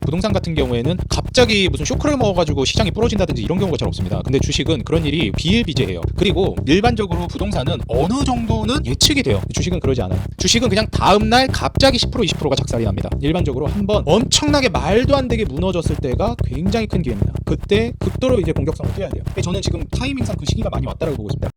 부동산 같은 경우에는 갑자기 무슨 쇼크를 먹어가지고 시장이 부러진다든지 이런 경우가 잘 없습니다. 근데 주식은 그런 일이 비일비재해요. 그리고 일반적으로 부동산은 어느 정도는 예측이 돼요. 주식은 그러지 않아요. 주식은 그냥 다음날 갑자기 10% 20%가 작살이 납니다. 일반적으로 한번 엄청나게 말도 안 되게 무너졌을 때가 굉장히 큰 기회입니다. 그때 극도로 이제 공격성을 띄어야 돼요. 저는 지금 타이밍상 그 시기가 많이 왔다고 보고 있습니다.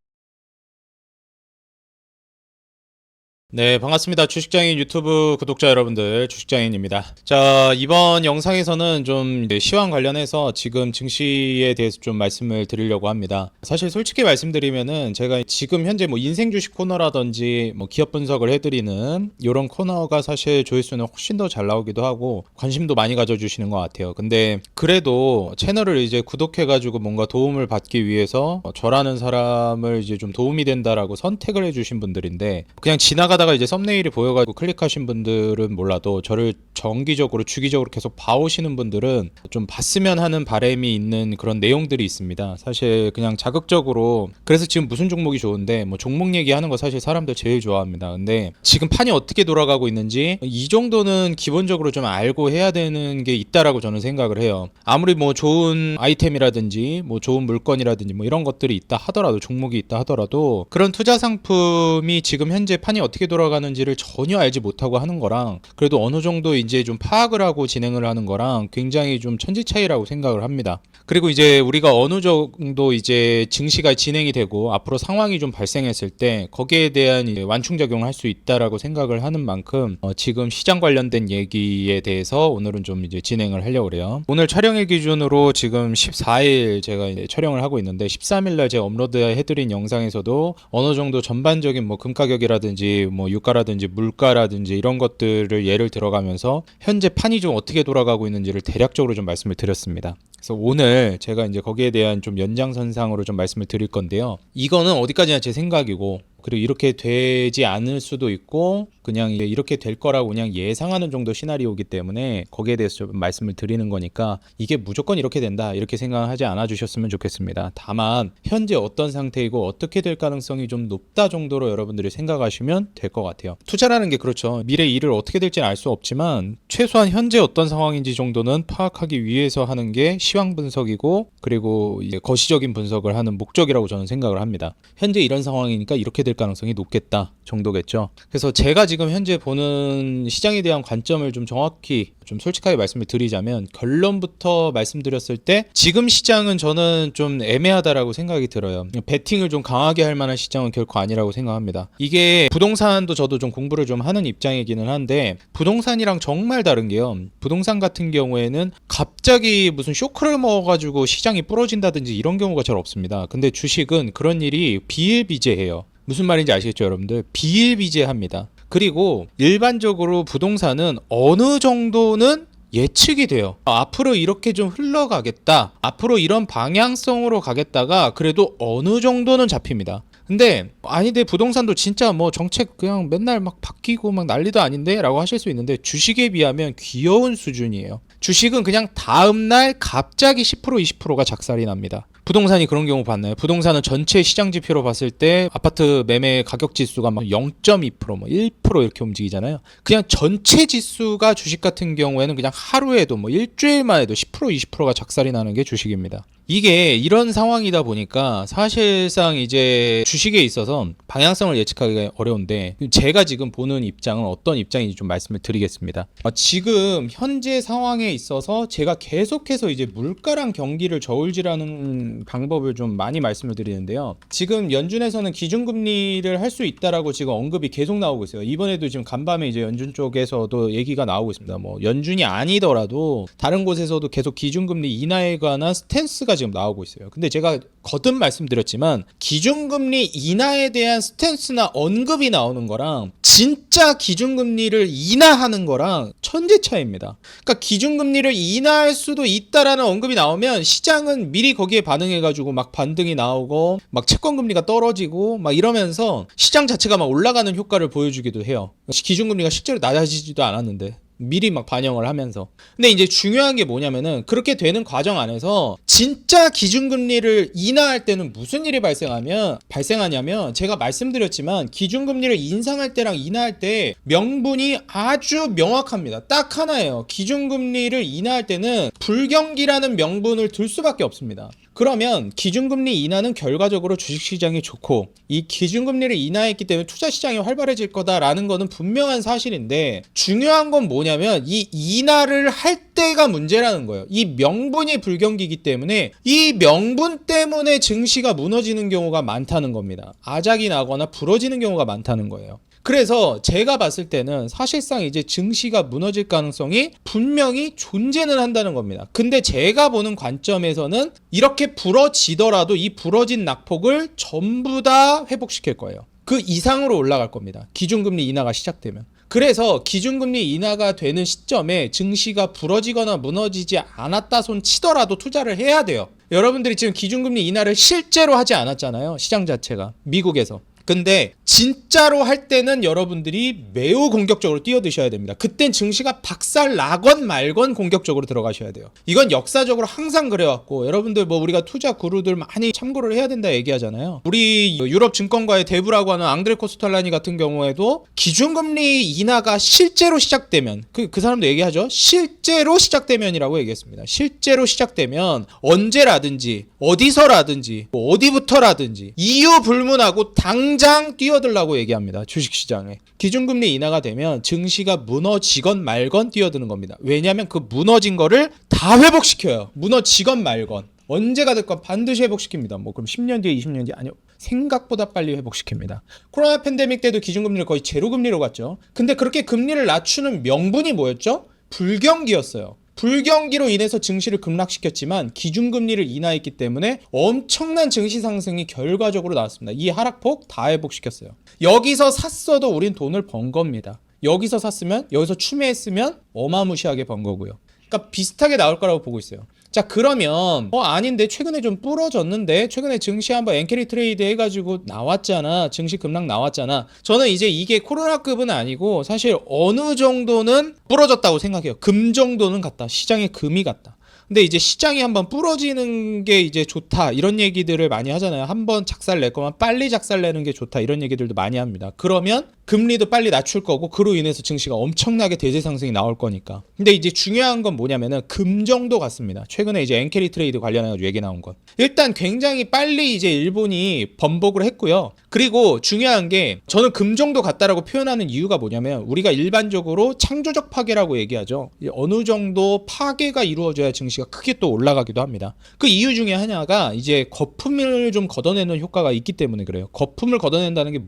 네, 반갑습니다. 주식장인 유튜브 구독자 여러분들, 주식장인입니다. 자, 이번 영상에서는 좀 시황 관련해서 지금 증시에 대해서 좀 말씀을 드리려고 합니다. 사실 솔직히 말씀드리면은 제가 지금 현재 뭐 인생 주식 코너라든지 뭐 기업 분석을 해드리는 이런 코너가 사실 조회수는 훨씬 더 잘 나오기도 하고 관심도 많이 가져주시는 것 같아요. 근데 그래도 채널을 이제 구독해가지고 뭔가 도움을 받기 위해서 저라는 사람을 이제 좀 도움이 된다라고 선택을 해주신 분들인데 그냥 지나가다가 이제 썸네일이 보여가지고 클릭하신 분들은 몰라도 저를 정기적으로 주기적으로 계속 봐오시는 분들은 좀 봤으면 하는 바람이 있는 그런 내용들이 있습니다. 사실 그냥 자극적으로 그래서 지금 무슨 종목이 좋은데 뭐 종목 얘기하는 거 사실 사람들 제일 좋아합니다. 근데 지금 판이 어떻게 돌아가고 있는지 이 정도는 기본적으로 좀 알고 해야 되는 게 있다라고 저는 생각을 해요. 아무리 뭐 좋은 아이템이라든지 뭐 좋은 물건이라든지 뭐 이런 것들이 있다 하더라도 종목이 있다 하더라도 그런 투자 상품이 지금 현재 판이 어떻게 돌아가는지를 전혀 알지 못하고 하는 거랑 그래도 어느 정도 이제 좀 파악을 하고 진행을 하는 거랑 굉장히 좀 천지 차이라고 생각을 합니다. 그리고 이제 우리가 어느 정도 이제 증시가 진행이 되고 앞으로 상황이 좀 발생했을 때 거기에 대한 이제 완충작용을 할 수 있다라고 생각을 하는 만큼 지금 시장 관련된 얘기에 대해서 오늘은 좀 이제 진행을 하려고 그래요. 오늘 촬영일 기준으로 지금 14일 제가 이제 촬영을 하고 있는데 13일날 제가 업로드 해드린 영상에서도 어느 정도 전반적인 뭐 금 가격이라든지 뭐 유가라든지 물가라든지 이런 것들을 예를 들어가면서 현재 판이 좀 어떻게 돌아가고 있는지를 대략적으로 좀 말씀을 드렸습니다. 그래서 오늘 제가 이제 거기에 대한 좀 연장선상으로 좀 말씀을 드릴 건데요. 이거는 어디까지나 제 생각이고 그리고 이렇게 되지 않을 수도 있고 그냥 이렇게 될 거라고 그냥 예상하는 정도 시나리오이기 때문에 거기에 대해서 좀 말씀을 드리는 거니까 이게 무조건 이렇게 된다 이렇게 생각하지 않아 주셨으면 좋겠습니다. 다만 현재 어떤 상태이고 어떻게 될 가능성이 좀 높다 정도로 여러분들이 생각하시면 될 것 같아요. 투자라는 게 그렇죠. 미래 일을 어떻게 될지는 알 수 없지만 최소한 현재 어떤 상황인지 정도는 파악하기 위해서 하는 게 시황 분석이고 그리고 이제 거시적인 분석을 하는 목적이라고 저는 생각을 합니다. 현재 이런 상황이니까 이렇게 될 가능성이 높겠다 정도겠죠. 그래서 제가 지금 현재 보는 시장에 대한 관점을 좀 정확히 좀 솔직하게 말씀을 드리자면 결론부터 말씀드렸을 때 지금 시장은 저는 좀 애매하다라고 생각이 들어요. 베팅을 좀 강하게 할 만한 시장은 결코 아니라고 생각합니다. 이게 부동산도 저도 좀 공부를 좀 하는 입장이기는 한데 부동산이랑 정말 다른 게요. 부동산 같은 경우에는 갑자기 무슨 쇼크를 먹어가지고 시장이 부러진다든지 이런 경우가 잘 없습니다. 근데 주식은 그런 일이 비일비재해요. 무슨 말인지 아시겠죠, 여러분들? 비일비재합니다. 그리고 일반적으로 부동산은 어느 정도는 예측이 돼요. 앞으로 이렇게 좀 흘러가겠다. 앞으로 이런 방향성으로 가겠다가 그래도 어느 정도는 잡힙니다. 근데 아닌데 부동산도 진짜 뭐 정책 그냥 맨날 막 바뀌고 막 난리도 아닌데 라고 하실 수 있는데 주식에 비하면 귀여운 수준이에요. 주식은 그냥 다음날 갑자기 10% 20%가 작살이 납니다. 부동산이 그런 경우 봤나요? 부동산은 전체 시장 지표로 봤을 때 아파트 매매 가격 지수가 막 0.2%, 뭐 1% 이렇게 움직이잖아요. 그냥 전체 지수가 주식 같은 경우에는 그냥 하루에도 뭐 일주일만 해도 10% 20%가 작살이 나는 게 주식입니다. 이게 이런 상황이다 보니까 사실상 이제 주식에 있어서 방향성을 예측하기가 어려운데 제가 지금 보는 입장은 어떤 입장인지 좀 말씀을 드리겠습니다. 지금 현재 상황에 있어서 제가 계속해서 이제 물가랑 경기를 저울질하는 방법을 좀 많이 말씀을 드리는데요. 지금 연준에서는 기준금리를 할 수 있다라고 지금 언급이 계속 나오고 있어요. 이번에도 지금 간밤에 이제 연준 쪽에서도 얘기가 나오고 있습니다. 뭐 연준이 아니더라도 다른 곳에서도 계속 기준금리 인하에 관한 스탠스가 지금 나오고 있어요. 근데 제가 거듭 말씀드렸지만 기준금리 인하에 대한 스탠스나 언급이 나오는 거랑 진짜 기준금리를 인하하는 거랑 천지 차이입니다. 그러니까 기준금리를 인하할 수도 있다라는 언급이 나오면 시장은 미리 거기에 반응해가지고 막 반등이 나오고 막 채권금리가 떨어지고 막 이러면서 시장 자체가 막 올라가는 효과를 보여주기도 해요. 기준금리가 실제로 낮아지지도 않았는데 미리 막 반영을 하면서. 근데 이제 중요한 게 뭐냐면은 그렇게 되는 과정 안에서 진짜 기준금리를 인하할 때는 무슨 일이 발생하냐면 제가 말씀드렸지만 기준금리를 인상할 때랑 인하할 때 명분이 아주 명확합니다. 딱 하나예요. 기준금리를 인하할 때는 불경기라는 명분을 들 수밖에 없습니다. 그러면 기준금리 인하는 결과적으로 주식시장이 좋고 이 기준금리를 인하했기 때문에 투자시장이 활발해질 거다라는 거는 분명한 사실인데 중요한 건 뭐냐면 이 인하를 할 때가 문제라는 거예요. 이 명분이 불경기이기 때문에 이 명분 때문에 증시가 무너지는 경우가 많다는 겁니다. 아작이 나거나 부러지는 경우가 많다는 거예요. 그래서 제가 봤을 때는 사실상 이제 증시가 무너질 가능성이 분명히 존재는 한다는 겁니다. 근데 제가 보는 관점에서는 이렇게 부러지더라도 이 부러진 낙폭을 전부 다 회복시킬 거예요. 그 이상으로 올라갈 겁니다. 기준금리 인하가 시작되면. 그래서 기준금리 인하가 되는 시점에 증시가 부러지거나 무너지지 않았다 손 치더라도 투자를 해야 돼요. 여러분들이 지금 기준금리 인하를 실제로 하지 않았잖아요. 시장 자체가. 미국에서. 근데 진짜로 할 때는 여러분들이 매우 공격적으로 뛰어드셔야 됩니다. 그땐 증시가 박살 나건 말건 공격적으로 들어가셔야 돼요. 이건 역사적으로 항상 그래왔고 여러분들 뭐 우리가 투자 구루들 많이 참고를 해야 된다 얘기하잖아요. 우리 유럽 증권가의 대부라고 하는 앙드레 코스탈라니 같은 경우에도 기준금리 인하가 실제로 시작되면 그 사람도 얘기하죠. 실제로 시작되면이라고 얘기했습니다. 실제로 시작되면 언제라든지 어디서라든지 어디부터라든지 이유 불문하고 당장 뛰어들라고 얘기합니다. 주식시장에. 기준금리 인하가 되면 증시가 무너지건 말건 뛰어드는 겁니다. 왜냐하면 그 무너진 거를 다 회복시켜요. 무너지건 말건. 언제가 됐건 반드시 회복시킵니다. 뭐 그럼 10년 뒤에 20년 뒤에 아니요. 생각보다 빨리 회복시킵니다. 코로나 팬데믹 때도 기준금리를 거의 제로금리로 갔죠. 근데 그렇게 금리를 낮추는 명분이 뭐였죠? 불경기였어요. 불경기로 인해서 증시를 급락시켰지만 기준금리를 인하했기 때문에 엄청난 증시 상승이 결과적으로 나왔습니다. 이 하락폭 다 회복시켰어요. 여기서 샀어도 우린 돈을 번 겁니다. 여기서 샀으면 여기서 추매했으면 어마무시하게 번 거고요. 그러니까 비슷하게 나올 거라고 보고 있어요. 자 그러면 아닌데 최근에 좀 부러졌는데 최근에 증시 한번 엔캐리 트레이드 해가지고 나왔잖아. 증시 급락 나왔잖아. 저는 이제 이게 코로나급은 아니고 사실 어느 정도는 부러졌다고 생각해요. 금 정도는 갔다. 시장에 금이 갔다. 근데 이제 시장이 한번 부러지는 게 이제 좋다 이런 얘기들을 많이 하잖아요. 한번 작살 낼 거면 빨리 작살 내는 게 좋다 이런 얘기들도 많이 합니다. 그러면 금리도 빨리 낮출 거고 그로 인해서 증시가 엄청나게 대세 상승이 나올 거니까. 근데 이제 중요한 건 뭐냐면은 금 정도 같습니다. 최근에 이제 엔캐리 트레이드 관련해가지고 얘기 나온 건 일단 굉장히 빨리 이제 일본이 번복을 했고요. 그리고 중요한 게 저는 금 정도 같다라고 표현하는 이유가 뭐냐면 우리가 일반적으로 창조적 파괴라고 얘기하죠. 어느 정도 파괴가 이루어져야 증시가 크게 또 올라가기도 합니다. 그 이유 중에 하나가 이제 거품을 좀 걷어내는 효과가 있기 때문에 그래요. 거품을 걷어낸다는 게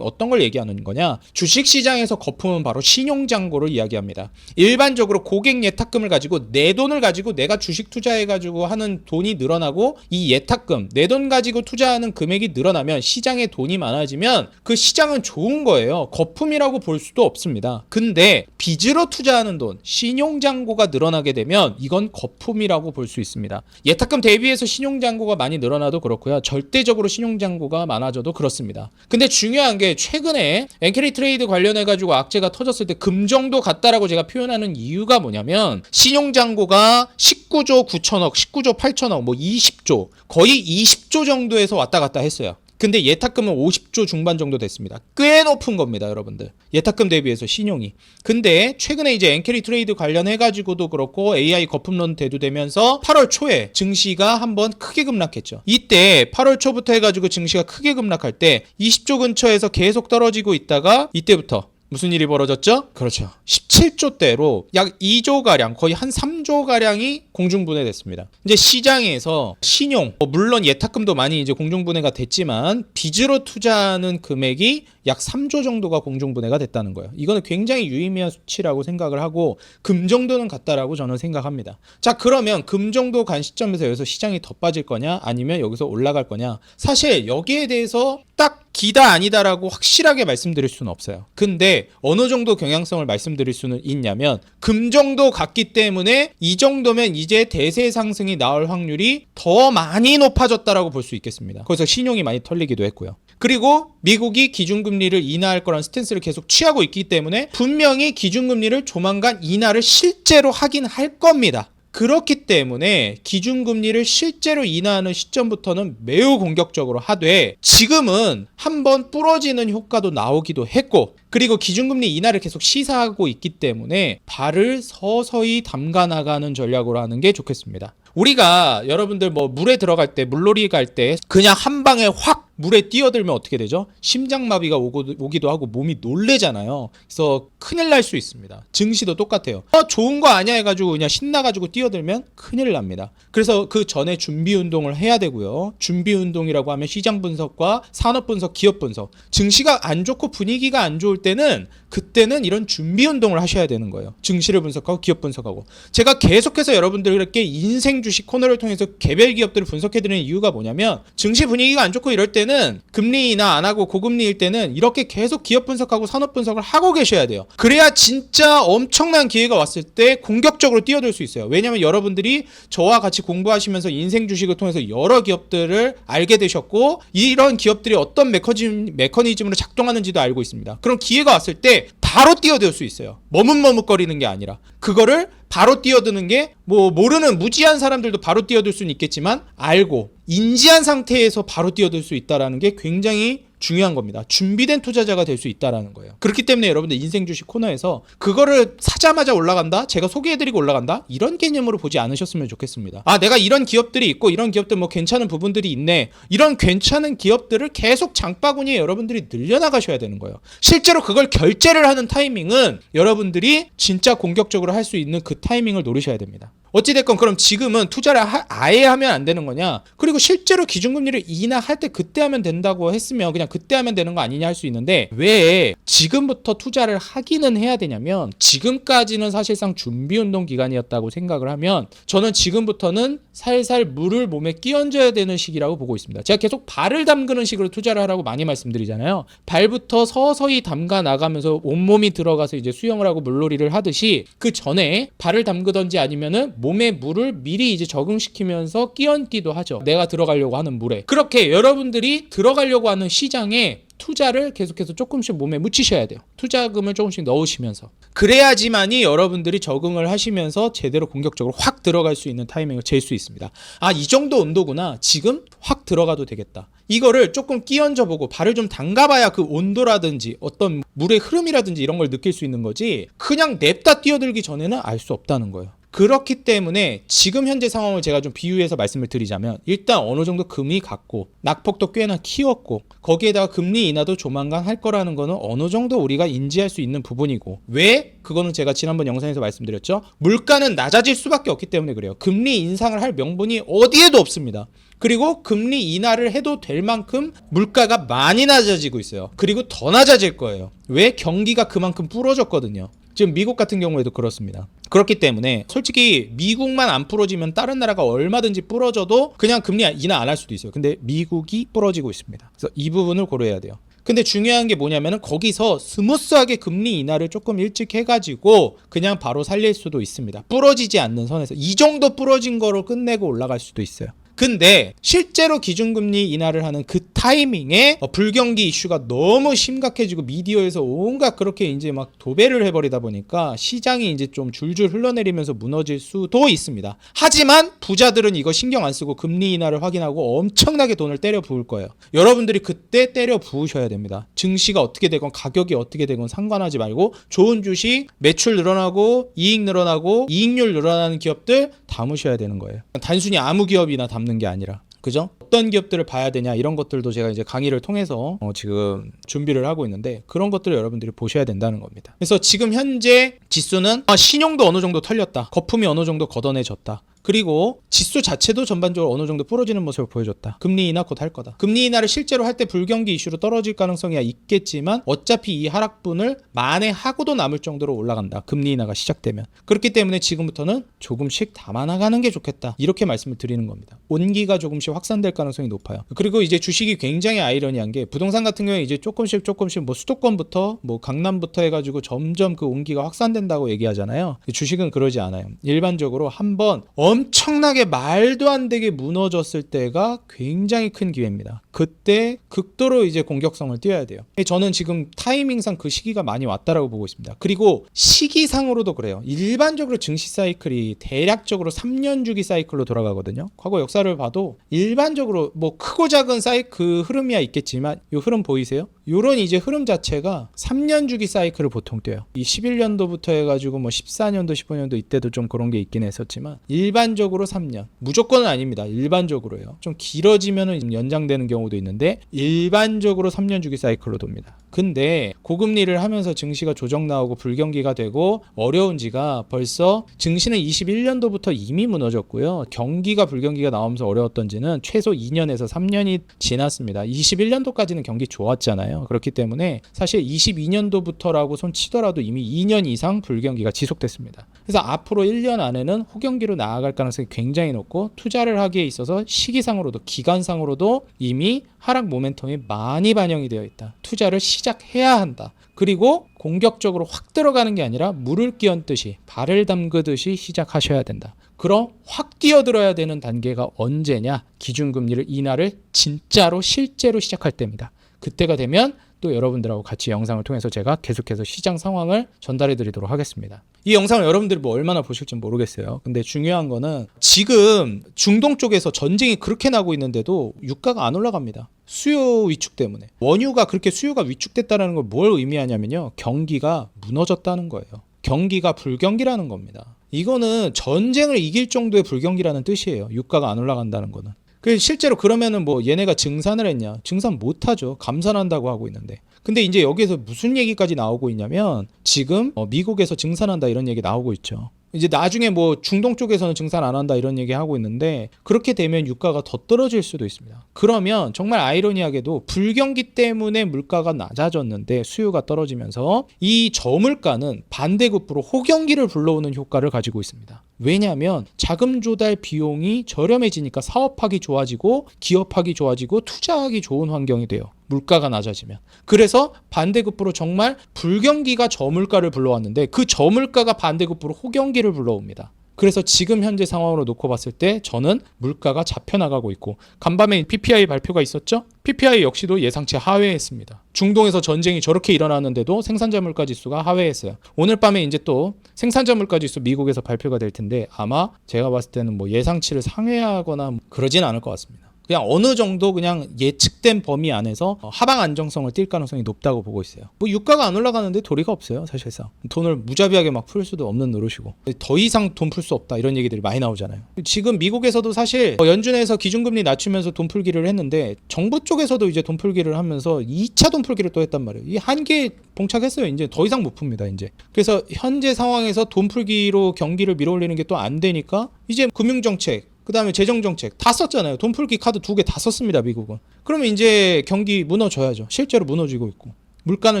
어떤 걸 얘기하는 거냐? 주식시장에서 거품은 바로 신용잔고를 이야기합니다. 일반적으로 고객 예탁금을 가지고 내 돈을 가지고 내가 주식 투자해가지고 하는 돈이 늘어나고 이 예탁금, 내 돈 가지고 투자하는 금액이 늘어나면 시장에 돈이 많아지면 그 시장은 좋은 거예요. 거품이라고 볼 수도 없습니다. 근데 빚으로 투자하는 돈, 신용잔고가 늘어나게 되면 이건 거품이라고 볼 수 있습니다. 예탁금 대비해서 신용잔고가 많이 늘어나도 그렇고요. 절대적으로 신용잔고가 많아져도 그렇습니다. 근데 중요한 게 최근에 엔캐리 트레이드 관련해가지고 악재가 터졌을 때 금 정도 같다라고 제가 표현하는 이유가 뭐냐면 신용잔고가 19조 9천억, 19조 8천억, 뭐 20조, 거의 20조 정도에서 왔다 갔다 했어요. 근데 예탁금은 50조 중반 정도 됐습니다. 꽤 높은 겁니다, 여러분들. 예탁금 대비해서 신용이. 근데 최근에 이제 엔캐리 트레이드 관련해가지고도 그렇고 AI 거품론 대두되면서 8월 초에 증시가 한번 크게 급락했죠. 이때 8월 초부터 해가지고 증시가 크게 급락할 때 20조 근처에서 계속 떨어지고 있다가 이때부터 무슨 일이 벌어졌죠? 그렇죠. 17조대로 약 2조가량, 거의 한 3조가량이 공중분해됐습니다. 이제 시장에서 신용, 물론 예탁금도 많이 이제 공중분해가 됐지만 빚으로 투자하는 금액이 약 3조 정도가 공중분해가 됐다는 거예요. 이거는 굉장히 유의미한 수치라고 생각을 하고 금 정도는 같다라고 저는 생각합니다. 자, 그러면 금 정도 간 시점에서 여기서 시장이 더 빠질 거냐 아니면 여기서 올라갈 거냐? 사실 여기에 대해서 딱 기다 아니다라고 확실하게 말씀드릴 수는 없어요. 근데 어느 정도 경향성을 말씀드릴 수는 있냐면 금 정도 갔기 때문에 이 정도면 이제 대세 상승이 나올 확률이 더 많이 높아졌다라고 볼 수 있겠습니다. 거기서 신용이 많이 털리기도 했고요. 그리고 미국이 기준금리를 인하할 거라는 스탠스를 계속 취하고 있기 때문에 분명히 기준금리를 조만간 인하를 실제로 하긴 할 겁니다. 그렇기 때문에 기준금리를 실제로 인하하는 시점부터는 매우 공격적으로 하되, 지금은 한번 부러지는 효과도 나오기도 했고, 그리고 기준금리 인하를 계속 시사하고 있기 때문에 발을 서서히 담가 나가는 전략으로 하는 게 좋겠습니다. 우리가 여러분들 뭐 물에 들어갈 때, 물놀이 갈 때 그냥 한 방에 확 물에 뛰어들면 어떻게 되죠? 심장마비가 오기도 하고 몸이 놀래잖아요. 그래서 큰일 날 수 있습니다. 증시도 똑같아요. 좋은 거 아니야 해가지고 그냥 신나가지고 뛰어들면 큰일 납니다. 그래서 그 전에 준비 운동을 해야 되고요. 준비 운동이라고 하면 시장 분석과 산업 분석, 기업 분석. 증시가 안 좋고 분위기가 안 좋을 때는, 그때는 이런 준비 운동을 하셔야 되는 거예요. 증시를 분석하고 기업 분석하고. 제가 계속해서 여러분들께 인생 주식 코너를 통해서 개별 기업들을 분석해드리는 이유가 뭐냐면, 증시 분위기가 안 좋고 이럴 때는 금리 인하 안 하고 고금리일 때는 이렇게 계속 기업 분석하고 산업 분석을 하고 계셔야 돼요. 그래야 진짜 엄청난 기회가 왔을 때 공격적으로 뛰어들 수 있어요. 왜냐면 여러분들이 저와 같이 공부하시면서 인생 주식을 통해서 여러 기업들을 알게 되셨고, 이런 기업들이 어떤 메커니즘으로 작동하는지도 알고 있습니다. 그럼 기회가 왔을 때 바로 뛰어들 수 있어요. 머뭇머뭇거리는 게 아니라. 그거를 바로 뛰어드는 게, 뭐 모르는 무지한 사람들도 바로 뛰어들 수는 있겠지만, 알고 인지한 상태에서 바로 뛰어들 수 있다는 게 굉장히 중요한 겁니다. 준비된 투자자가 될 수 있다는 거예요. 그렇기 때문에 여러분들 인생 주식 코너에서 그거를 사자마자 올라간다? 제가 소개해드리고 올라간다? 이런 개념으로 보지 않으셨으면 좋겠습니다. 내가 이런 기업들이 있고 이런 기업들 뭐 괜찮은 부분들이 있네. 이런 괜찮은 기업들을 계속 장바구니에 여러분들이 늘려나가셔야 되는 거예요. 실제로 그걸 결제를 하는 타이밍은 여러분들이 진짜 공격적으로 할 수 있는 그 타이밍을 노리셔야 됩니다. 어찌됐건 그럼 지금은 투자를 아예 하면 안 되는 거냐? 그리고 실제로 기준금리를 인하할 때 그때 하면 된다고 했으면 그냥 그때 하면 되는 거 아니냐 할 수 있는데, 왜 지금부터 투자를 하기는 해야 되냐면, 지금까지는 사실상 준비운동 기간이었다고 생각을 하면, 저는 지금부터는 살살 물을 몸에 끼얹어야 되는 시기라고 보고 있습니다. 제가 계속 발을 담그는 식으로 투자를 하라고 많이 말씀드리잖아요. 발부터 서서히 담가 나가면서 온몸이 들어가서 이제 수영을 하고 물놀이를 하듯이, 그 전에 발을 담그던지 아니면은 몸에 물을 미리 이제 적응시키면서 끼얹기도 하죠. 내가 들어가려고 하는 물에. 그렇게 여러분들이 들어가려고 하는 시장에 투자를 계속해서 조금씩 몸에 묻히셔야 돼요. 투자금을 조금씩 넣으시면서. 그래야지만이 여러분들이 적응을 하시면서 제대로 공격적으로 확 들어갈 수 있는 타이밍을 잴 수 있습니다. 이 정도 온도구나. 지금 확 들어가도 되겠다. 이거를 조금 끼얹어보고 발을 좀 담가봐야 그 온도라든지 어떤 물의 흐름이라든지 이런 걸 느낄 수 있는 거지, 그냥 냅다 뛰어들기 전에는 알 수 없다는 거예요. 그렇기 때문에 지금 현재 상황을 제가 좀 비유해서 말씀을 드리자면, 일단 어느 정도 금이 갔고 낙폭도 꽤나 키웠고, 거기에다가 금리 인하도 조만간 할 거라는 거는 어느 정도 우리가 인지할 수 있는 부분이고, 왜? 그거는 제가 지난번 영상에서 말씀드렸죠. 물가는 낮아질 수밖에 없기 때문에 그래요. 금리 인상을 할 명분이 어디에도 없습니다. 그리고 금리 인하를 해도 될 만큼 물가가 많이 낮아지고 있어요. 그리고 더 낮아질 거예요. 왜? 경기가 그만큼 부러졌거든요. 지금 미국 같은 경우에도 그렇습니다. 그렇기 때문에 솔직히 미국만 안 부러지면 다른 나라가 얼마든지 부러져도 그냥 금리 인하 안 할 수도 있어요. 근데 미국이 부러지고 있습니다. 그래서 이 부분을 고려해야 돼요. 근데 중요한 게 뭐냐면은, 거기서 스무스하게 금리 인하를 조금 일찍 해가지고 그냥 바로 살릴 수도 있습니다. 부러지지 않는 선에서. 이 정도 부러진 거로 끝내고 올라갈 수도 있어요. 근데 실제로 기준금리 인하를 하는 그 타이밍에 불경기 이슈가 너무 심각해지고 미디어에서 온갖 그렇게 이제 막 도배를 해버리다 보니까 시장이 이제 좀 줄줄 흘러내리면서 무너질 수도 있습니다. 하지만 부자들은 이거 신경 안 쓰고 금리 인하를 확인하고 엄청나게 돈을 때려 부을 거예요. 여러분들이 그때 때려 부으셔야 됩니다. 증시가 어떻게 되건 가격이 어떻게 되건 상관하지 말고 좋은 주식, 매출 늘어나고 이익 늘어나고 이익률 늘어나는 기업들 담으셔야 되는 거예요. 단순히 아무 기업이나 담는 게 아니라. 그죠? 어떤 기업들을 봐야 되냐, 이런 것들도 제가 이제 강의를 통해서 지금 준비를 하고 있는데, 그런 것들을 여러분들이 보셔야 된다는 겁니다. 그래서 지금 현재 지수는 신용도 어느 정도 털렸다, 거품이 어느 정도 걷어내졌다, 그리고 지수 자체도 전반적으로 어느 정도 부러지는 모습을 보여줬다. 금리 인하 곧 할 거다. 금리 인하를 실제로 할 때 불경기 이슈로 떨어질 가능성이 있겠지만, 어차피 이 하락분을 만회하고도 남을 정도로 올라간다. 금리 인하가 시작되면. 그렇기 때문에 지금부터는 조금씩 담아나가는 게 좋겠다. 이렇게 말씀을 드리는 겁니다. 온기가 조금씩 확산될 가능성이 높아요. 그리고 이제 주식이 굉장히 아이러니한 게, 부동산 같은 경우에 이제 조금씩 뭐 수도권부터 뭐 강남부터 해가지고 점점 그 온기가 확산된다고 얘기하잖아요. 주식은 그러지 않아요. 일반적으로 한번 엄청나게 말도 안 되게 무너졌을 때가 굉장히 큰 기회입니다. 그때 극도로 이제 공격성을 띄워야 돼요. 저는 지금 타이밍상 그 시기가 많이 왔다라고 보고 있습니다. 그리고 시기상으로도 그래요. 일반적으로 증시 사이클이 대략적으로 3년 주기 사이클로 돌아가거든요. 과거 역사를 봐도 일반적으로 뭐 크고 작은 그 흐름이야 있겠지만 이 흐름 보이세요? 요런 이제 흐름 자체가 3년 주기 사이클을 보통 떼요. 이 11년도부터 해가지고 뭐 14년도, 15년도 이때도 좀 그런 게 있긴 했었지만 일반적으로 3년. 무조건은 아닙니다. 일반적으로요. 좀 길어지면은 연장되는 경우도 있는데 일반적으로 3년 주기 사이클로 돕니다. 근데 고금리를 하면서 증시가 조정 나오고 불경기가 되고 어려운 지가 벌써 증시는 21년도부터 이미 무너졌고요. 경기가 불경기가 나오면서 어려웠던 지는 최소 2년에서 3년이 지났습니다. 21년도까지는 경기 좋았잖아요. 그렇기 때문에 사실 22년도부터라고 손 치더라도 이미 2년 이상 불경기가 지속됐습니다. 그래서 앞으로 1년 안에는 호경기로 나아갈 가능성이 굉장히 높고 투자를 하기에 있어서 시기상으로도 기간상으로도 이미 하락 모멘텀이 많이 반영이 되어 있다. 투자를 시작해야 한다. 그리고 공격적으로 확 들어가는 게 아니라 물을 끼얹듯이 발을 담그듯이 시작하셔야 된다. 그럼 확 뛰어들어야 되는 단계가 언제냐? 기준금리를 인하를 진짜로 실제로 시작할 때입니다. 그때가 되면 또 여러분들하고 같이 영상을 통해서 제가 계속해서 시장 상황을 전달해 드리도록 하겠습니다. 이 영상을 여러분들이 뭐 얼마나 보실지 모르겠어요. 근데 중요한 거는 지금 중동 쪽에서 전쟁이 그렇게 나고 있는데도 유가가 안 올라갑니다. 수요 위축 때문에. 원유가 그렇게 수요가 위축됐다는 걸 뭘 의미하냐면요. 경기가 무너졌다는 거예요. 경기가 불경기라는 겁니다. 이거는 전쟁을 이길 정도의 불경기라는 뜻이에요. 유가가 안 올라간다는 거는. 실제로 그러면은 뭐 얘네가 증산을 했냐? 증산 못하죠. 감산한다고 하고 있는데. 근데 이제 여기에서 무슨 얘기까지 나오고 있냐면 지금 미국에서 증산한다 이런 얘기 나오고 있죠. 이제 나중에 뭐 중동 쪽에서는 증산 안 한다 이런 얘기 하고 있는데 그렇게 되면 유가가 더 떨어질 수도 있습니다. 그러면 정말 아이러니하게도 불경기 때문에 물가가 낮아졌는데 수요가 떨어지면서 이 저물가는 반대급부로 호경기를 불러오는 효과를 가지고 있습니다. 왜냐하면 자금 조달 비용이 저렴해지니까 사업하기 좋아지고 기업하기 좋아지고 투자하기 좋은 환경이 돼요. 물가가 낮아지면. 그래서 반대급부로 정말 불경기가 저물가를 불러왔는데 그 저물가가 반대급부로 호경기를 불러옵니다. 그래서 지금 현재 상황으로 놓고 봤을 때 저는 물가가 잡혀나가고 있고 간밤에 PPI 발표가 있었죠? PPI 역시도 예상치 하회했습니다. 중동에서 전쟁이 저렇게 일어났는데도 생산자 물가 지수가 하회했어요. 오늘 밤에 이제 또 생산자 물가 지수 미국에서 발표가 될 텐데 아마 제가 봤을 때는 뭐 예상치를 상회하거나 그러진 않을 것 같습니다. 그냥 어느 정도 그냥 예측된 범위 안에서 하방 안정성을 띌 가능성이 높다고 보고 있어요. 뭐 유가가 안 올라가는데 도리가 없어요. 사실상 돈을 무자비하게 막 풀 수도 없는 노릇이고 더 이상 돈 풀 수 없다 이런 얘기들이 많이 나오잖아요. 지금 미국에서도 사실 연준에서 기준금리 낮추면서 돈 풀기를 했는데 정부 쪽에서도 이제 돈 풀기를 하면서 2차 돈 풀기를 또 했단 말이에요. 이 한계에 봉착했어요. 이제 더 이상 못 풉니다. 이제 그래서 현재 상황에서 돈 풀기로 경기를 밀어올리는 게 또 안 되니까 이제 금융정책 그 다음에 재정정책 다 썼잖아요. 돈 풀기 카드 2개 다 썼습니다. 미국은. 그러면 이제 경기 무너져야죠. 실제로 무너지고 있고 물가는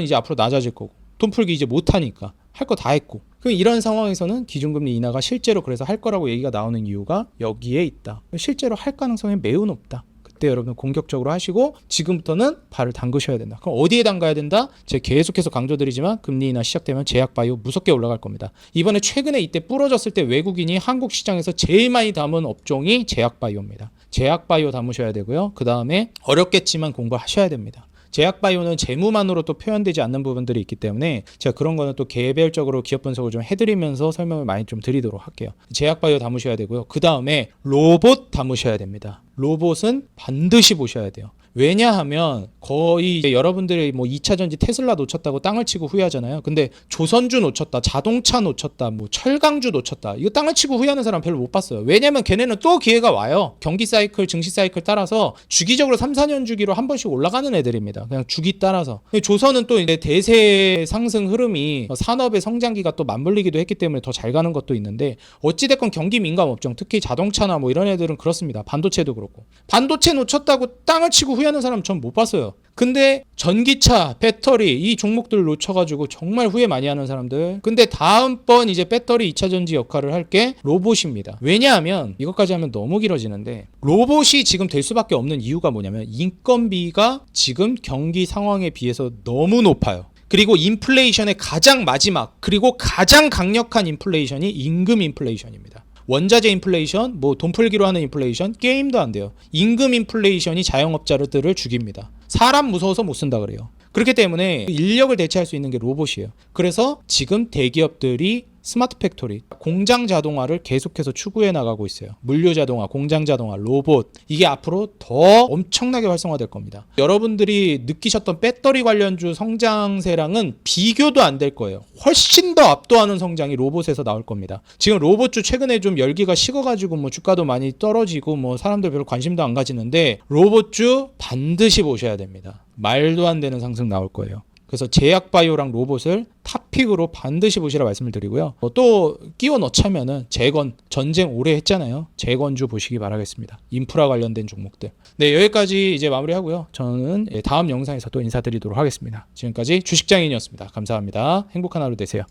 이제 앞으로 낮아질 거고 돈 풀기 이제 못하니까 할 거 다 했고 그럼 이런 상황에서는 기준금리 인하가 실제로 그래서 할 거라고 얘기가 나오는 이유가 여기에 있다. 실제로 할 가능성이 매우 높다. 그때 여러분 공격적으로 하시고 지금부터는 발을 담그셔야 된다. 그럼 어디에 담가야 된다? 제가 계속해서 강조드리지만 금리 인하 시작되면 제약바이오 무섭게 올라갈 겁니다. 이번에 최근에 이때 부러졌을 때 외국인이 한국 시장에서 제일 많이 담은 업종이 제약바이오입니다. 제약바이오 담으셔야 되고요. 그 다음에 어렵겠지만 공부하셔야 됩니다. 제약바이오는 재무만으로 또 표현되지 않는 부분들이 있기 때문에 제가 그런 거는 또 개별적으로 기업 분석을 좀 해드리면서 설명을 많이 좀 드리도록 할게요. 제약바이오 담으셔야 되고요. 그 다음에 로봇 담으셔야 됩니다. 로봇은 반드시 보셔야 돼요. 왜냐하면 거의 이제 여러분들이 뭐 2차전지 테슬라 놓쳤다고 땅을 치고 후회하잖아요. 근데 조선주 놓쳤다, 자동차 놓쳤다, 뭐 철강주 놓쳤다. 이거 땅을 치고 후회하는 사람 별로 못 봤어요. 왜냐면 걔네는 또 기회가 와요. 경기 사이클, 증시 사이클 따라서 주기적으로 3, 4년 주기로 한 번씩 올라가는 애들입니다. 그냥 주기 따라서. 조선은 또 이제 대세 상승 흐름이 산업의 성장기가 또 맞물리기도 했기 때문에 더 잘 가는 것도 있는데 어찌됐건 경기 민감 업종, 특히 자동차나 뭐 이런 애들은 그렇습니다. 반도체도 그렇고. 반도체 놓쳤다고 땅을 치고 후회하는 사람 전 못 봤어요. 근데 전기차, 배터리 이 종목들 놓쳐가지고 정말 후회 많이 하는 사람들. 근데 다음번 이제 배터리 2차전지 역할을 할 게 로봇입니다. 왜냐하면 이것까지 하면 너무 길어지는데 로봇이 지금 될 수밖에 없는 이유가 뭐냐면 인건비가 지금 경기 상황에 비해서 너무 높아요. 그리고 인플레이션의 가장 마지막 그리고 가장 강력한 인플레이션이 임금 인플레이션입니다. 원자재 인플레이션, 뭐 돈 풀기로 하는 인플레이션, 게임도 안 돼요. 임금 인플레이션이 자영업자들을 죽입니다. 사람 무서워서 못 쓴다 그래요. 그렇기 때문에 인력을 대체할 수 있는 게 로봇이에요. 그래서 지금 대기업들이 스마트 팩토리, 공장 자동화를 계속해서 추구해 나가고 있어요. 물류 자동화, 공장 자동화, 로봇, 이게 앞으로 더 엄청나게 활성화될 겁니다. 여러분들이 느끼셨던 배터리 관련주 성장세랑은 비교도 안 될 거예요. 훨씬 더 압도하는 성장이 로봇에서 나올 겁니다. 지금 로봇주 최근에 좀 열기가 식어가지고 뭐 주가도 많이 떨어지고 뭐 사람들 별로 관심도 안 가지는데, 로봇주 반드시 보셔야 됩니다. 말도 안 되는 상승 나올 거예요. 그래서 제약바이오랑 로봇을 탑픽으로 반드시 보시라 말씀을 드리고요. 또 끼워 넣자면은 재건, 전쟁 오래 했잖아요. 재건주 보시기 바라겠습니다. 인프라 관련된 종목들. 네, 여기까지 이제 마무리하고요. 저는 다음 영상에서 또 인사드리도록 하겠습니다. 지금까지 주식장인이었습니다. 감사합니다. 행복한 하루 되세요.